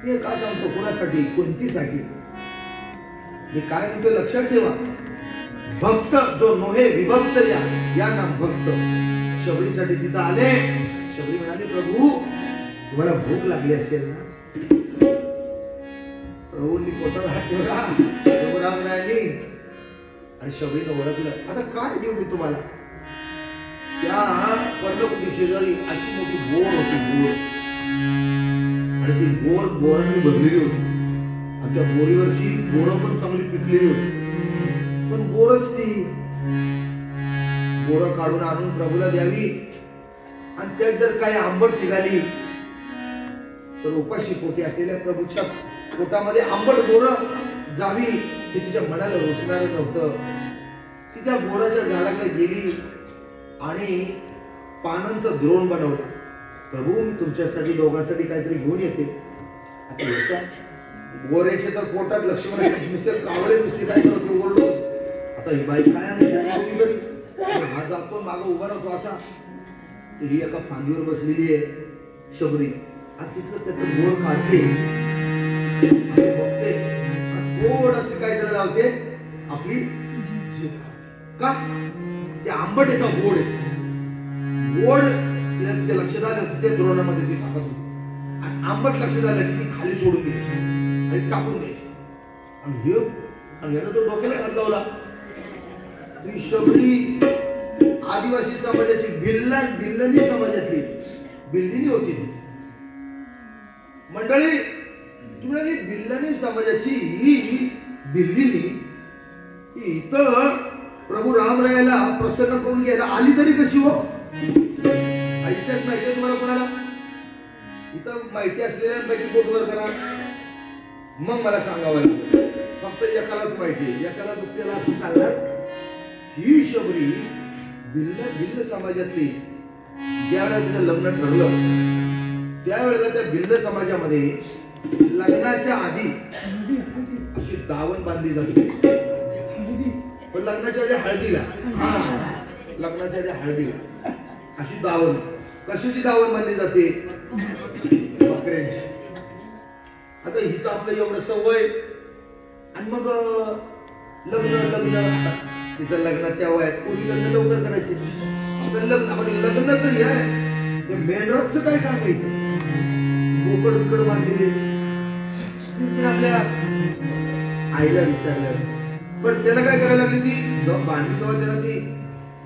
मी काय सांगतो, कोणासाठी, कोणतीसाठी मी काय म्हणतो लक्षात ठेवा. भक्त जो नोहे विभक्त या नाम भक्त शबरीसाठी तिथं आले. शबरी म्हणाले, प्रभू तुम्हाला भूक लागली असेल ना. प्रभूंनी पोटात हात ठेवला प्रभुरामरायांनी आणि शबरीनं ओळखलं. आता काय देऊ मी तुम्हाला. त्या पर्णकुटी शेजारी अशी मोठी बोर होती, बोर, आणि ती बोर बोरांनी भरलेली होती आणि त्या बोरीवरची बोरं पण चांगली पिकलेली होती. पण बोरच ती बोरं काढून आणून प्रभूला द्यावी आणि त्यात जर काही आंबट निघाली तर उपाशी पोटी असलेल्या प्रभूच्या पोटामध्ये आंबट बोरं जावी हे तिच्या मनाला रुचणार नव्हतं. ती त्या बोराच्या झाडाकडे गेली आणि पानांचं द्रोण बनवलं. प्रभू मी तुमच्यासाठी दोघांसाठी काहीतरी घेऊन येते. आता याच्या बोऱ्याचे तर पोटात लक्ष्मण नुसते कावळे नुसते काय करत ओरडो. आता ही बाई काय आणायची, हा जातो मागं उभा राहतो असा. ही एका फांदीवर बसलेली आहे शबरी आणि तिथलं त्याचं बोर काढते बघते, थोडस काय त्याला लावते, आपली जीभ का ते आंबट आहे का गोड आहे. गोड तिच्या लक्षात आलं की ते द्रोणामध्ये ती टाकत होती आणि आंबट लक्षात आलं की ती खाली सोडून द्यायची आणि टाकून द्यायची. आणि यानं तो डोक्याला हात लावला. ती शबरी आदिवासी समाजाची भिल्लनी समाजातली बिल्लिनी होती ती. मंडळी तुम्ही भिल्लनी समाजाची ही बिल्लिनी इथं प्रभू रामरायाला प्रसन्न करून घ्यायला आली तरी कशी हो. इतिहास माहिती आहे तुम्हाला कोणाला. इथं माहिती असलेल्यांपैकी बोट वर करा मग मला सांगावं लागतं. फक्त एकालाच माहिती, एकाला दुसऱ्याला असं चालणार. ही शबरी भिल्ल समाजातली ज्यावेळेला तिचं लग्न ठरलं त्यावेळेला त्या भिल्ल समाजामध्ये लग्नाच्या आधी अशी दावण बांधली जाते. पण लग्नाच्या आधी हळदीला, लग्नाच्या आधी हळदीला अशी दावण. कशाची दावण बांधली जाते, बकऱ्यांची. आता हिचं आपलं एवढं सवय आणि मग लग्न तिचं लग्न त्या वयात कोणी लग्न लवकर करायचे. आता लग्न तरी आहे, मेंढराचं काय काम आहे इथं. बोकड बिकड बांधलेले. आपल्या आईला विचारलं, पण त्याला काय करायला लागली, ती जेव्हा बांधली तेव्हा त्याला ती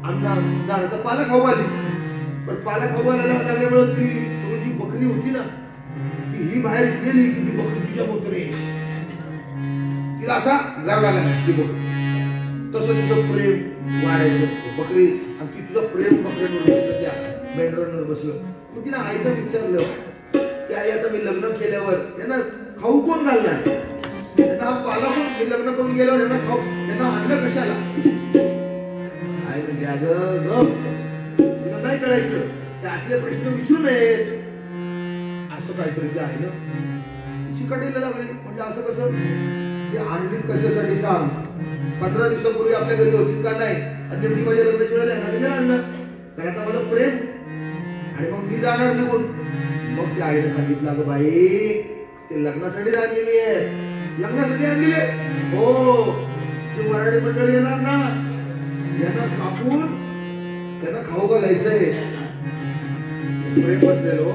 अन्न झाडाचा पाला खाऊ आली. पण पाला खाऊ लागल्यामुळे ती जी बकरी होती ना ती ही बाहेर गेली की ती बकरी तुझ्या मोतरे तिला असा गरडा लागला. ती बकरी तसं तुझं प्रेम वाढायचं बकरी आणि ती तुझं प्रेम बकऱ्यांवर बसलं, त्या मेंढरांवर बसलं. मग तिला आईला विचारलं की आई आता मी लग्न केल्यावर त्यांना खाऊ कोण घालणार, त्यांना पाला कोण, मी लग्न करून गेल्यावर यांना खाऊ त्यांना आणलं कशाला. आई म्हणजे अगं तुला नाही कळायचं, ते असले प्रश्न विचारू नयेत असं काहीतरी ते आहे ना. तिची कटेला लागली. म्हणजे असं कसं, ते आणली कशासाठी सांग. 15 दिवसापूर्वी आपल्या घरी होती का नाही, आणि मी माझ्या लग्नाच्या वेळेला यांना आणलं कारण आता मला प्रेम आणि मग मी जाणार निघून. मग त्या आईने सांगितलं, अगं बाई ते लग्नासाठी आणलेली आहे, लग्नासाठी आणलेली आहे. हो जे वराडी मंडळी येणार ना यांना कापून त्यांना खाऊ घालायचंय. प्रेम बसलेलं,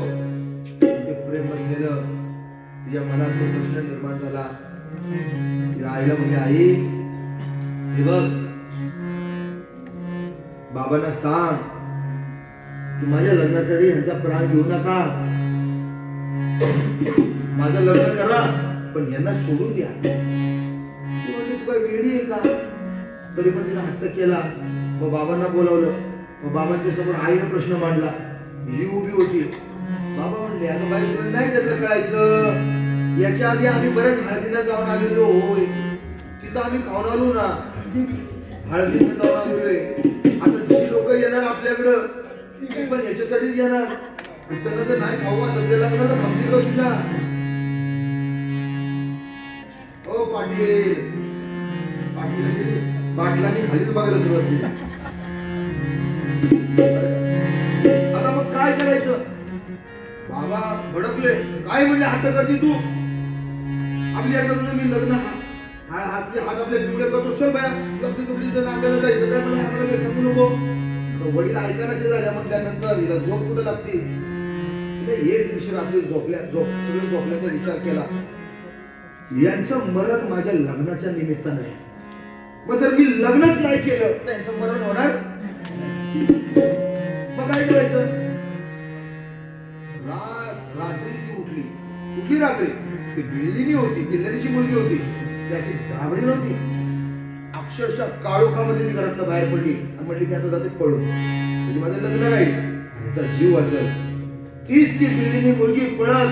ते प्रेम बसलेलं तिच्या मनात तो प्रश्न निर्माण झाला. तिला आईला म्हणजे आई हे बघ बाबांना सांग की माझ्या लग्नासाठी ह्यांचा प्राण घेऊ नका, माझं लग्न करा पण यांना सोडून द्या. तू काय वेडी आहे का. तरी पण तिने हट्ट केला. मग बाबांना बोलावलं. मग बाबांच्या समोर आईने प्रश्न मांडला. ही उभी होती. बाबा म्हणले, अगं बाई तुला नाही त्यातलं कळायचं, याच्या आधी आम्ही बरेच हळदीला जाऊन आलेलो होय, तिथं आम्ही खाऊन आलो ना, हळदीला जाऊन आलेलोय. आता जी लोक येणार आपल्याकडं ती पण याच्यासाठीच येणार. त्यांना जर नाही खाऊ घातलं त्याला लग्नाला थांबतील का तुझ्या. ओ पाटील, पाटलांनी खालीच बघायला सुरुवात केली. आता मग काय करायचं. बाबा भडकले. काय म्हणजे हट्ट करते तू, आपली एकदा तुझं मी लग्न हात आपल्या पिवळे करतो, चल बाया कपडी कपडी तर नांदायला जायचं काय, मला आम्हाला काही सांगू नको. वडील ऐकायला झाल्या म्हटल्यानंतर हिला झोप कुठं लागते. एक दिवशी रात्री सगळे झोपल्याचा विचार केला, यांचं मरण माझ्या लग्नाच्या निमित्तानं आहे. मग जर मी लग्नच नाही केलं तर यांचं मरण होणार. मग काय करायचं. रात्री ती उठली रात्री. ती बिल्लीनी होती, बिल्ल्याची मुलगी होती, ती अशी घाबरी नव्हती. अक्षरशः काळोखामध्ये ती घरातनं बाहेर पडली आणि म्हटली की आता जाते पळून, म्हणजे माझं लग्न राहील आणि तिचा जीव वाचेल. तीच ती बिल्लीनी मुलगी पळत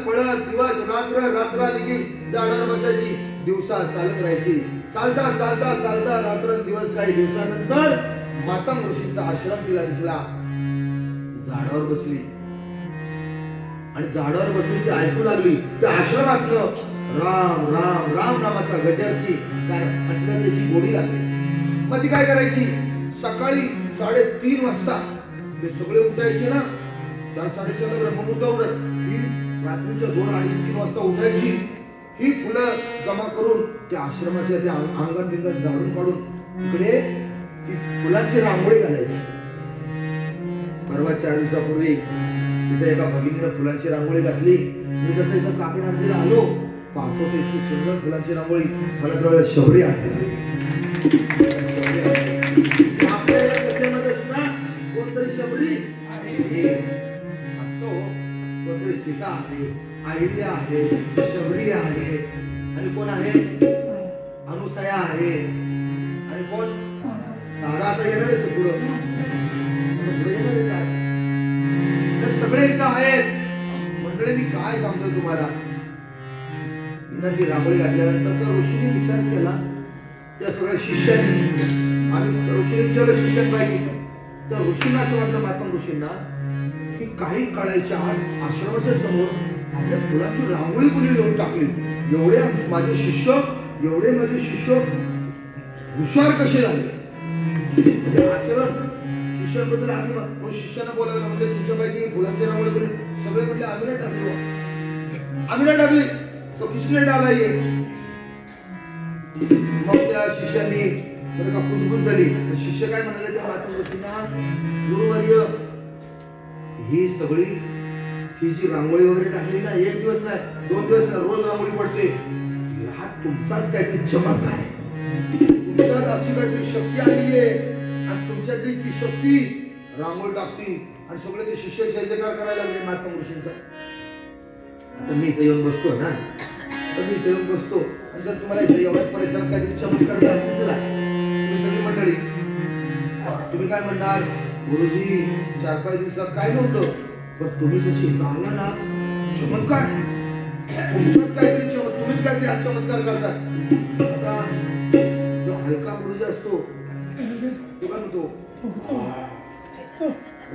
पळत दिवस रात्र आली की झाडावर बसायची, दिवसा चालत राहायची. चालता रात्र दिवस. काही दिवसानंतर मातंग ऋषींचा आश्रम तिला दिसला. झाडावर बसली आणि झाडावर बसून ती ऐकू लागली त्या आश्रमातनं राम राम राम नामाचा गजर की काय त्याची गोडी लागली. मग ती काय करायची, सकाळी 3:30 वाजता ते सगळे उठायचे ना, 4-4:30 ब्रह्ममुहूर्त उठत, ही रात्रीच्या 2-2:30-3 वाजता उठायची. ही फुलं जमा करून त्या आश्रमाच्या त्या अंगण बिंगण झाडून काढून तिकडे ती फुलांची रांगोळी घालायची. परवा 4 दिवसापूर्वी तिथे एका भगिनीनं फुलांची रांगोळी घातली. मी जसं इथं काकड आरतीला आलो पाहतो ते इतकी सुंदर फुलांची रांगोळी, मला त्यावेळेला शबरी आठवली. कोणतरी शबरी असतो, कोणतरी सीता आहे, अहिल्या आहे, शबरी आहे, आणि कोण आहे अनुसया आहे, आणि कोण तारा. आता येणारच पुढं सगळे इथं आहेत. मंडळी मी काय सांगतोय तुम्हाला, ती रांगोळी घातल्यानंतर त्या ऋषीने विचार केला, त्या सगळ्या शिष्यांनी, आम्ही ऋषीने विचारलं शिष्यां पाहिजे. त्या ऋषींना असं वाटलं, मातंग ऋषींना, की काही काळाच्या आत आश्रमाच्या समोर आपल्या फुलांची रांगोळी कुणी लिहून टाकली. एवढे माझे शिष्य हुशार कसे झाले. म्हणजे आचरण शिष्यांबद्दल आम्ही शिष्यानं बोलावलं, म्हणजे तुमच्यापैकी फुलांची रांगोळी कुणी, सगळे म्हटले आम्ही नाही टाकली, तो किसने डाला ये. मग त्या शिष्यांनी का कुजबुज झाली. शिष्य काय म्हणाले त्या मातंग ऋषींना, गुरुवर्य ही जी रांगोळी वगैरे टाकली ना, 1 दिवस नाही 2 दिवस नाही, रोज रांगोळी पडते. हा तुमचाच काहीतरी चमत्कार आहे, तुमच्यात अशी काहीतरी शक्ती आलेली आहे आणि तुमच्यातली ती शक्ती रांगोळी टाकती. आणि सगळे ते शिष्य जयजयकार करायला लागले मातंग ऋषींचा. आता मी इथे येऊन बसतो ना, आणि जर तुम्हाला इथे एवढ्या परिसरात काहीतरी चमत्कार दिसला, तुम्ही सगळी मंडळी तुम्ही काय म्हणणार, गुरुजी 4-5 दिवसात काय नव्हतं, पण तुम्ही जशी आला ना चमत्कार, तुमच्यात काहीतरी तुम्हीच काहीतरी आज चमत्कार करतात. आता जो हलका गुरुजी असतो तो काय म्हणतो,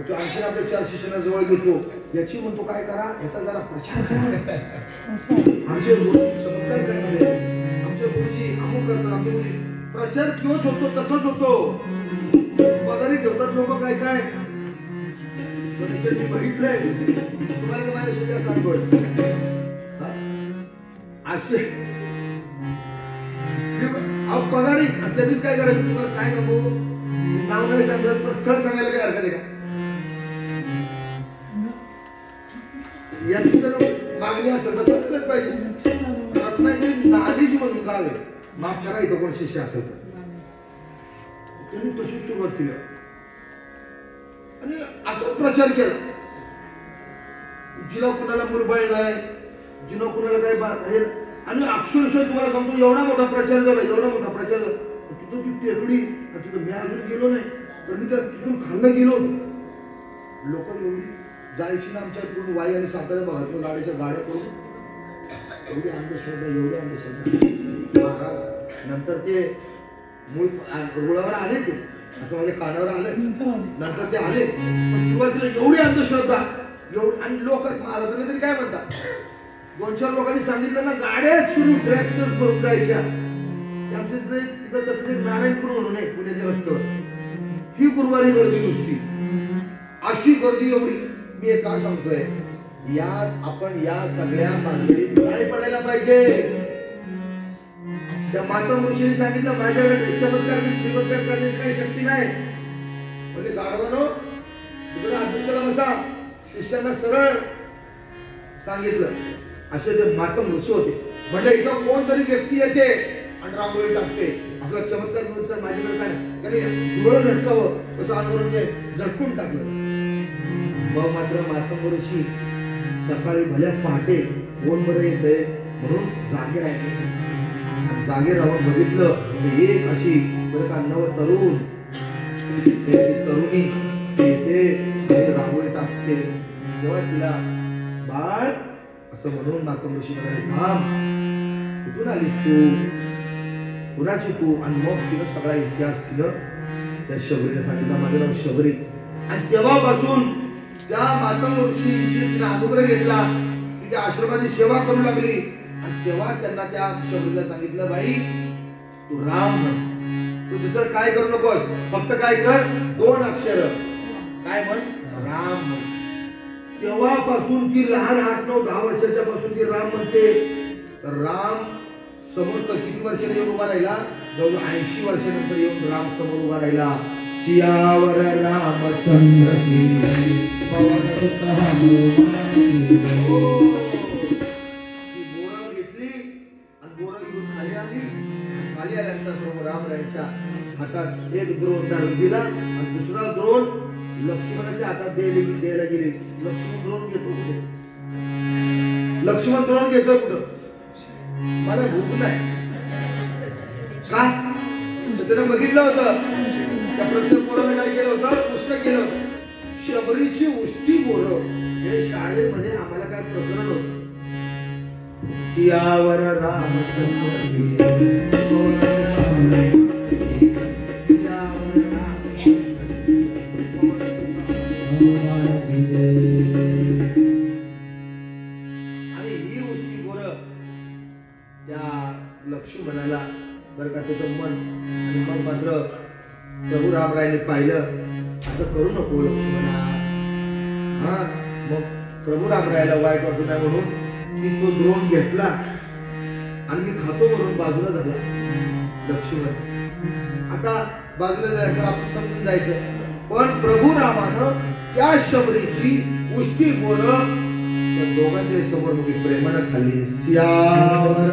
तो आणखी आपल्या 4 शिष्यांना जवळ घेतो, याची म्हणतो काय करा, याचा जरा प्रचार करा. आमचे चमत्कार करणारे आमचे गुरुजी अमुक करतात, आमचे गुरुजी प्रचार तोच होतो, तसंच होतो. पगारी ठेवतात लोक काय बघितलंय तुम्हाला तर माझ्याविषयी जास्त अनुभव असे पगारी. त्यांनीच काय करायचं, तुम्हाला काय नको नाव नाही सांगत, पण स्थळ सांगायला काय हरकत आहे का. याची जर मागणी असेल तर सांगितलंच पाहिजे. रत्नाची नाणीची म्हणून गाव आहे, माफ करा इथं कोण शिष्य असेल तर. त्यांनी तशीच सुरुवात केली आणि असं प्रचार केला. जिला कुणाला मुरबाळ नाही, जिला कुणाला काही बाहेर, आणि अक्षरशः तुम्हाला सांगतो एवढा मोठा प्रचार झाला, तिथं ती टेकडी, तिथं मी अजून गेलो नाही, पण मी तिथून खाल्लं गेलो. लोक एवढी जायची ना आमच्या तिकडून वाई आणि सातारा भागातून गाड्या करून, एवढी अंधश्रद्धा महाराज. नंतर ते मूळ रुळावर आले, ते असं माझ्या कानावर आलं, नंतर ते आले. सुरुवातीला एवढी अंधश्रद्धा, एवढी, आणि लोक महाराजांनी तरी काय म्हणतात, 2-4 लोकांनी सांगितलं ना, गाड्या सुरू ट्रॅक्सच करून जायच्या. त्यांचे तिथं तसं एक नारायणपूर म्हणून आहे पुण्याच्या रस्त्यावर, ही गुरुवारी गर्दी नुसती, अशी गर्दी एवढी. मी हे का सांगतोय, आपण या सगळ्या भानगडीत नाही पडायला पाहिजे. त्या मातम ऋषीने सांगितलं माझ्याकडे चमत्कार करण्याची काही शक्ती नाही. म्हणजे गाढवानो तिकडे अभ्यासाला बसा. शिष्यांना सरळ सांगितलं. असे ते मातम ऋषी होते. म्हणजे इथं कोणतरी व्यक्ती येते आणि रांगोळी टाकते, असला चमत्कार माझ्याकडे काय नाही. त्याने जुळं झटकावं तसं आंदोलन ते झटकून टाकलं. मग मात्र मातम ऋषी सकाळी भल्या पहाटे कोण बरं येतंय म्हणून जागे राहिले. जागे राहून बघितलं एक अशी बरं का नव तरुण तरुणी येते रांगोळी टाकते. तेव्हा तिला बाळ असं म्हणून मातम ऋषी म्हणाले थांब, कुठून आलीस तू, कुणाची तू. आणि मग तिनं सगळा इतिहास तिनं त्या शबरीला सांगितला माझं नाव शबरी. आणि तेव्हापासून त्या मातम ऋषींची तिने अनुग्रह घेतला. ती त्या आश्रमाची सेवा करू लागली. आणि तेव्हा त्यांना त्या शबरीला सांगितलं बाई तू राम म्हण, तू दुसरं काय करू नकोस, फक्त काय कर 2 अक्षर काय म्हण राम म्हण. तेव्हापासून ती लहान 8-9-10 वर्षाच्या पासून ती राम म्हणते. तर राम समोर किती वर्षाने येऊन उभा राहिला, जवळजवळ 80 वर्षानंतर येऊन राम समोर उभा राहिला. सियावर रामचंद्र की पवन सुत हनुमान बोरं घेतली आणि बोरं घेऊन खाली आली. खाली आल्यानंतर प्रभू रामरायांच्या हातात एक द्रोण धरून दिला आणि दुसरा द्रोण लक्ष्मणाच्या हातात द्यायला गेली. लक्ष्मण द्रोण घेतो कुठे, लक्ष्मण द्रोण घेतो कुठं, मला भूक नाही काय. त्यानं बघितलं होतं त्या प्रत्येक पोराला काय केलं होतं, उष्ट केलं होतं. शबरीची उष्टी बोरं हे शाळेमध्ये आम्हाला काय प्रकरण होतं. सियावर रामचंद्र आणि ही उष्टी बोरं त्या लक्ष्मणाला बरं का त्याचं मन. आणि मग मात्र प्रभू रामरायाने पाहिलं असं करू नको लक्ष्मणा. हा मग प्रभू रामरायाला वाईट वाटू नये म्हणून की तो द्रोण घेतला आणि मी खातो म्हणून बाजूला झाला लक्ष्मण. आता बाजूला झाल्यानंतर आपण समजून जायचं. पण प्रभू रामानं त्या शबरीची उष्टी बोरं दोघांच्या समोर प्रेमानं खाल्ली. सियावर